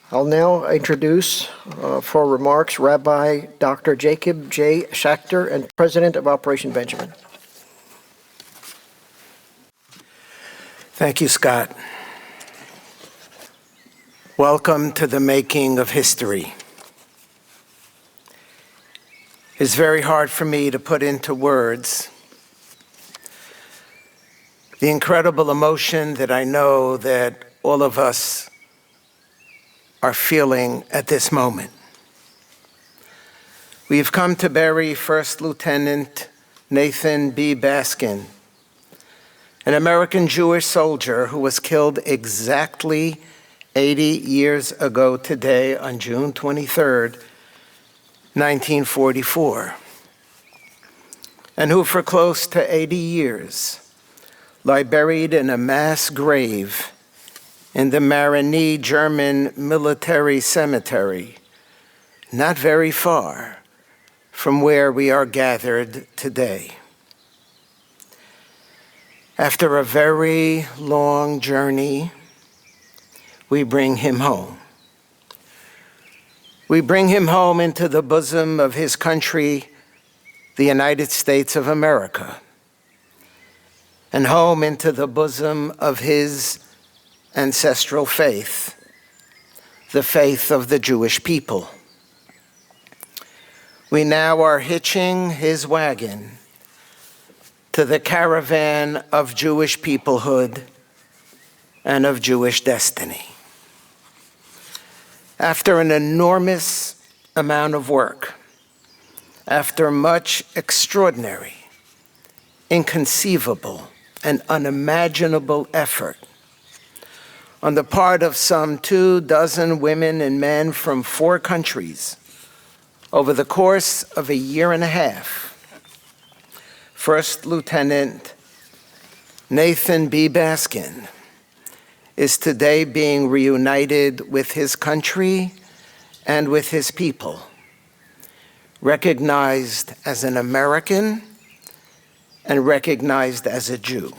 I'll now introduce for remarks Rabbi Dr. Jacob J. Schacter, and President of Operation Benjamin. Thank you, Scott. Welcome to the making of history. It's very hard for me to put into words the incredible emotion that I know that all of us are feeling at this moment. We have come to bury First Lieutenant Nathan B. Baskind, an American Jewish soldier who was killed exactly 80 years ago today on June 23rd, 1944, and who for close to 80 years lie buried in a mass grave in the Marigny German military cemetery, not very far from where we are gathered today. After a very long journey, we bring him home. We bring him home into the bosom of his country, the United States of America, and home into the bosom of his ancestral faith, the faith of the Jewish people. We now are hitching his wagon to the caravan of Jewish peoplehood and of Jewish destiny. After an enormous amount of work, after much extraordinary, inconceivable, and unimaginable effort on the part of some 24 women and men from 4 countries over the course of a year and a half, First Lieutenant Nathan B. Baskind is today being reunited with his country and with his people, recognized as an American and recognized as a Jew.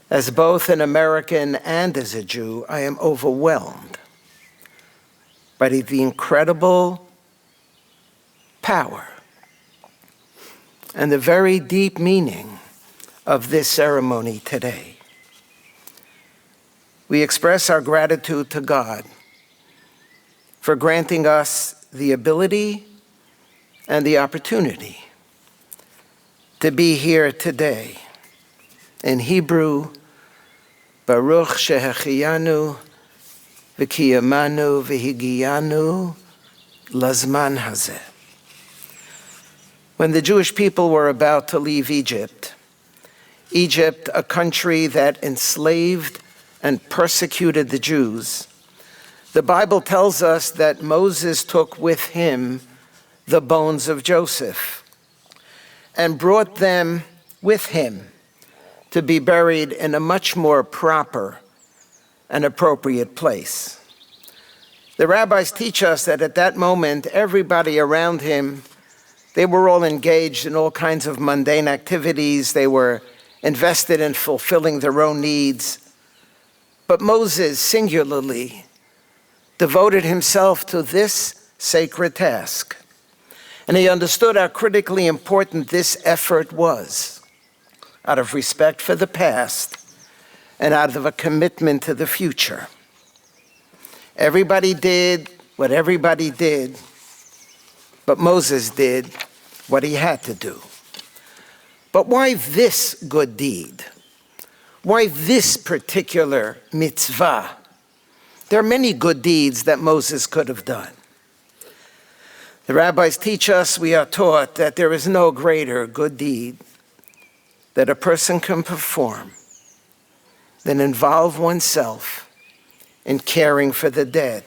As both an American and as a Jew, I am overwhelmed by the incredible power and the very deep meaning of this ceremony today. We express our gratitude to God for granting us the ability and the opportunity to be here today. In Hebrew, Baruch shehechiyanu v'kiyamanu v'higiyanu lazman hazeh. When the Jewish people were about to leave Egypt, a country that enslaved and persecuted the Jews, the Bible tells us that Moses took with him the bones of Joseph and brought them with him to be buried in a much more proper and appropriate place. The rabbis teach us that at that moment, everybody around him, they were all engaged in all kinds of mundane activities. They were invested in fulfilling their own needs. But Moses, singularly, devoted himself to this sacred task. And he understood how critically important this effort was, out of respect for the past and out of a commitment to the future. Everybody did what everybody did, but Moses did what he had to do. But why this good deed? Why this particular mitzvah? There are many good deeds that Moses could have done. The rabbis teach us, we are taught, that there is no greater good deed that a person can perform than involve oneself in caring for the dead.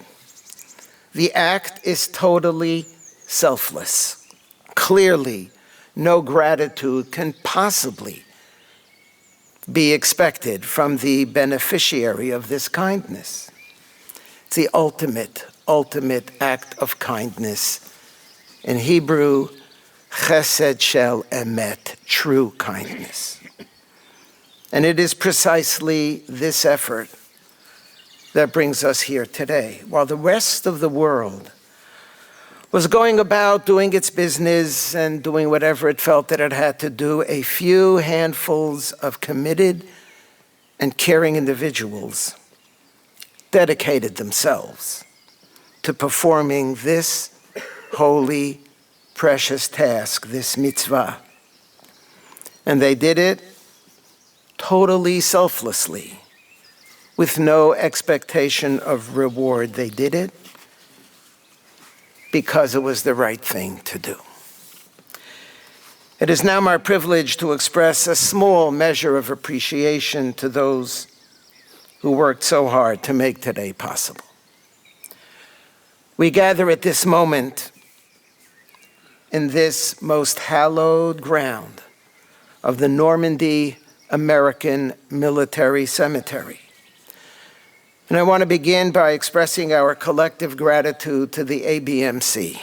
The act is totally selfless. Clearly, no gratitude can possibly be expected from the beneficiary of this kindness. It's the ultimate act of kindness. In Hebrew, chesed shel emet, true kindness. And it is precisely this effort that brings us here today. While the rest of the world was going about doing its business and doing whatever it felt that it had to do, a few handfuls of committed and caring individuals dedicated themselves to performing this holy, precious task, this mitzvah. And they did it totally selflessly, with no expectation of reward. They did it because it was the right thing to do. It is now my privilege to express a small measure of appreciation to those who worked so hard to make today possible. We gather at this moment in this most hallowed ground of the Normandy American Military Cemetery. And I want to begin by expressing our collective gratitude to the ABMC,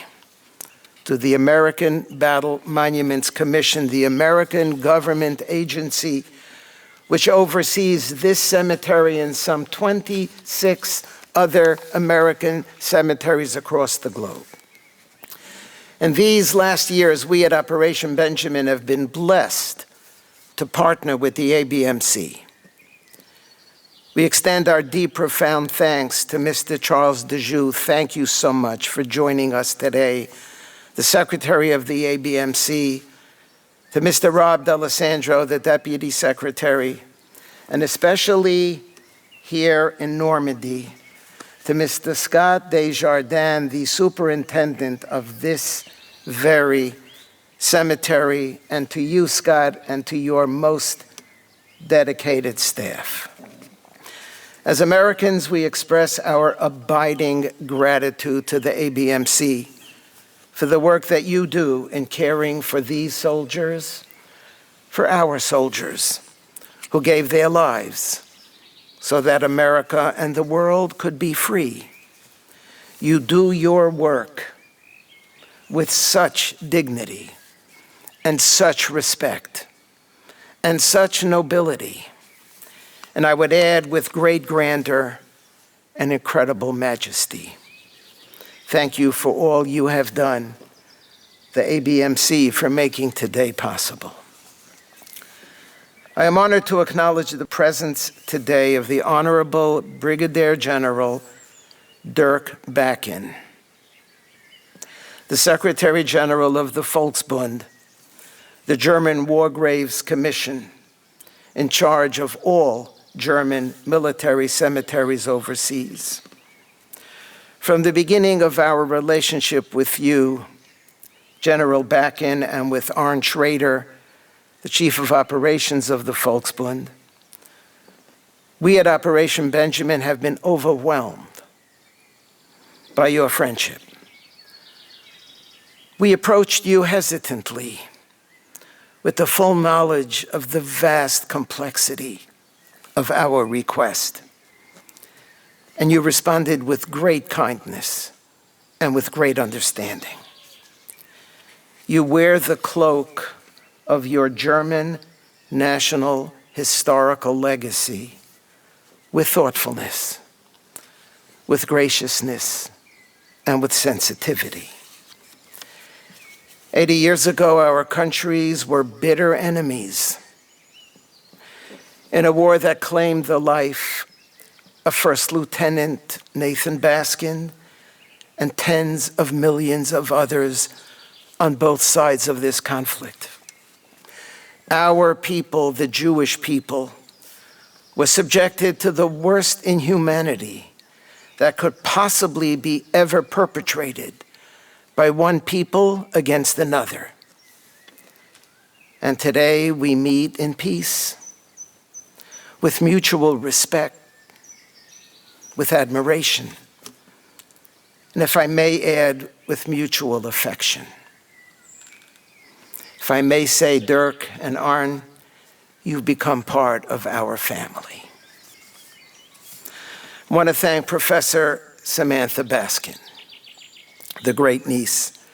to the American Battle Monuments Commission, the American government agency which oversees this cemetery and some 26 other American cemeteries across the globe. In these last years, we at Operation Benjamin have been blessed to partner with the ABMC. We extend our deep, profound thanks to Mr. Charles Dejoux. Thank you so much for joining us today. The Secretary of the ABMC, to Mr. Rob D'Alessandro, the Deputy Secretary, and especially here in Normandy, to Mr. Scott Desjardins, the Superintendent of this very cemetery, and to you, Scott, and to your most dedicated staff. As Americans, we express our abiding gratitude to the ABMC for the work that you do in caring for these soldiers, for our soldiers who gave their lives so that America and the world could be free. You do your work with such dignity and such respect and such nobility, and I would add, with great grandeur and incredible majesty. Thank you for all you have done, the ABMC, for making today possible. I am honored to acknowledge the presence today of the Honorable Brigadier General Dirk Baskind, the Secretary General of the Volksbund, the German War Graves Commission, in charge of all German military cemeteries overseas. From the beginning of our relationship with you, General Baskind, and with Arne Schrader, the Chief of Operations of the Volksbund, we at Operation Benjamin have been overwhelmed by your friendship. We approached you hesitantly, with the full knowledge of the vast complexity of our request. And you responded with great kindness and with great understanding. You wear the cloak of your German national historical legacy with thoughtfulness, with graciousness, and with sensitivity. 80 years ago, our countries were bitter enemies in a war that claimed the life of First Lieutenant Nathan Baskind and tens of millions of others on both sides of this conflict. Our people, the Jewish people, was subjected to the worst inhumanity that could possibly be ever perpetrated by one people against another. And today we meet in peace, with mutual respect, with admiration, and if I may add, with mutual affection. If I may say, Dirk and Arne, you've become part of our family. I want to thank Professor Samantha Baskind, the great niece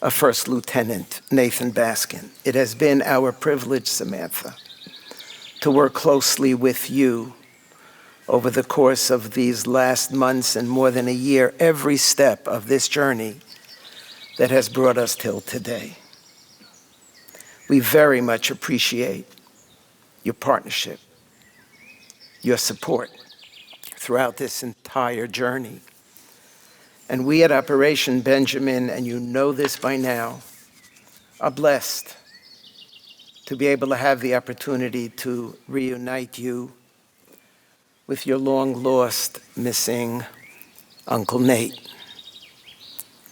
of First Lieutenant Nathan Baskind. It has been our privilege, Samantha, to work closely with you over the course of these last months and more than a year, every step of this journey that has brought us till today. We very much appreciate your partnership, your support throughout this entire journey. And we at Operation Benjamin, and you know this by now, are blessed to be able to have the opportunity to reunite you with your long-lost, missing Uncle Nate.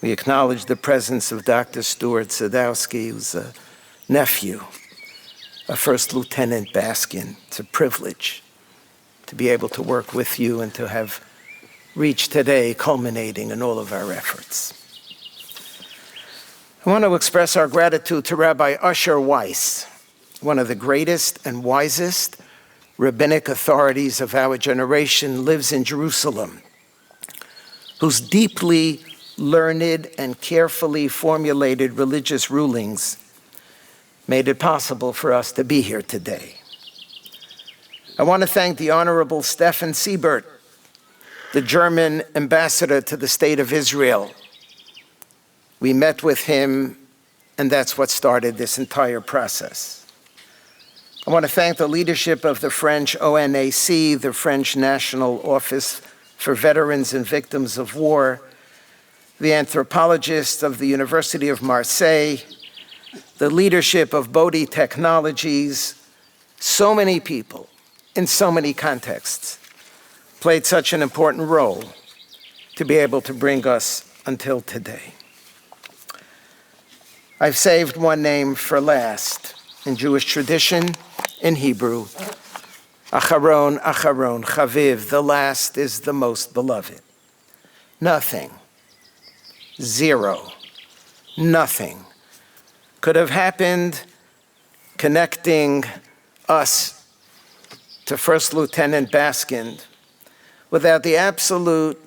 We acknowledge the presence of Dr. Stuart Sadowski, who's a nephew of First Lieutenant Baskind. It's a privilege to be able to work with you and to have reached today, culminating in all of our efforts. I want to express our gratitude to Rabbi Usher Weiss, one of the greatest and wisest rabbinic authorities of our generation, lives in Jerusalem, whose deeply learned and carefully formulated religious rulings made it possible for us to be here today. I want to thank the Honorable Stefan Siebert, the German ambassador to the State of Israel. We met with him, and that's what started this entire process. I want to thank the leadership of the French ONAC, the French National Office for Veterans and Victims of War, the anthropologists of the University of Marseille, the leadership of Bodhi Technologies. So many people in so many contexts played such an important role to be able to bring us until today. I've saved one name for last. In Jewish tradition, in Hebrew, Acharon, Acharon, Chaviv, the last is the most beloved. Nothing, zero, nothing could have happened connecting us to First Lieutenant Baskind without the absolute,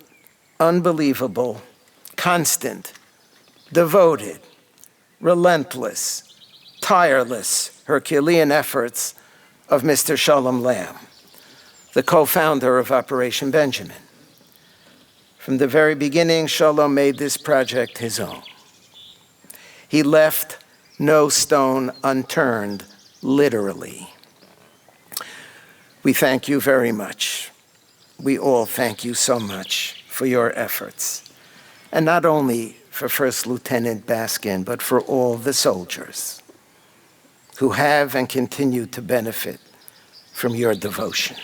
unbelievable, constant, devoted, relentless, tireless, Herculean efforts of Mr. Shalom Lamb, the co-founder of Operation Benjamin. From the very beginning, Shalom made this project his own. He left no stone unturned, literally. We thank you very much. We all thank you so much for your efforts. And not only for First Lieutenant Baskind, but for all the soldiers who have and continue to benefit from your devotion.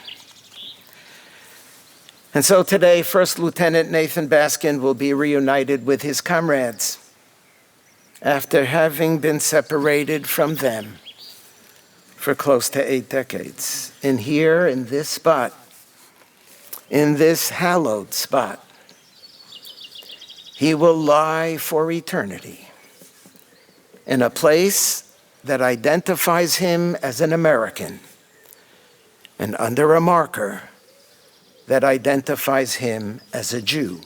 And so today, First Lieutenant Nathan Baskind will be reunited with his comrades after having been separated from them for close to 8 decades. And here in this spot, in this hallowed spot, he will lie for eternity in a place that identifies him as an American and under a marker that identifies him as a Jew.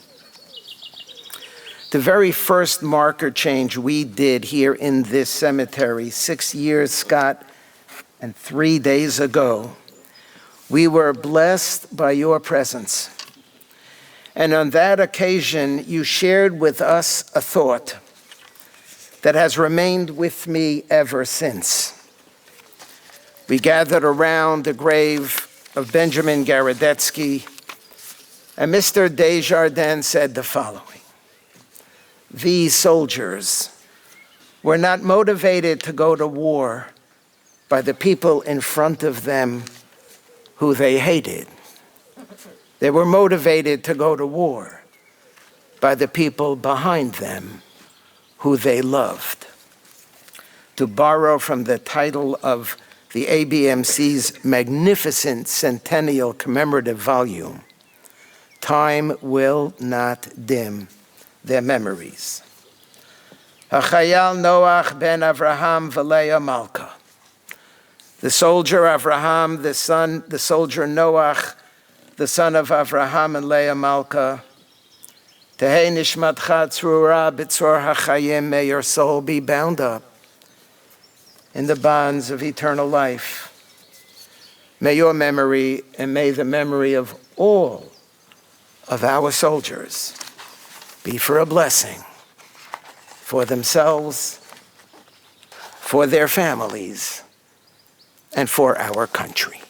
The very first marker change we did here in this cemetery 6 years, Scott, and 3 days ago, we were blessed by your presence. And on that occasion, you shared with us a thought that has remained with me ever since. We gathered around the grave of Benjamin Garadetsky, and Mr. Desjardins said the following: these soldiers were not motivated to go to war by the people in front of them who they hated. They were motivated to go to war by the people behind them who they loved. To borrow from the title of the ABMC's magnificent centennial commemorative volume, time will not dim their memories. Hachayal Noach ben Avraham v'Leah Malka. The soldier Avraham, the soldier Noach, the son of Avraham and Leah Malka. Tehei nishmatcha tzrura b'tzor hachayim, may your soul be bound up in the bonds of eternal life. May your memory and may the memory of all of our soldiers be for a blessing for themselves, for their families, and for our country.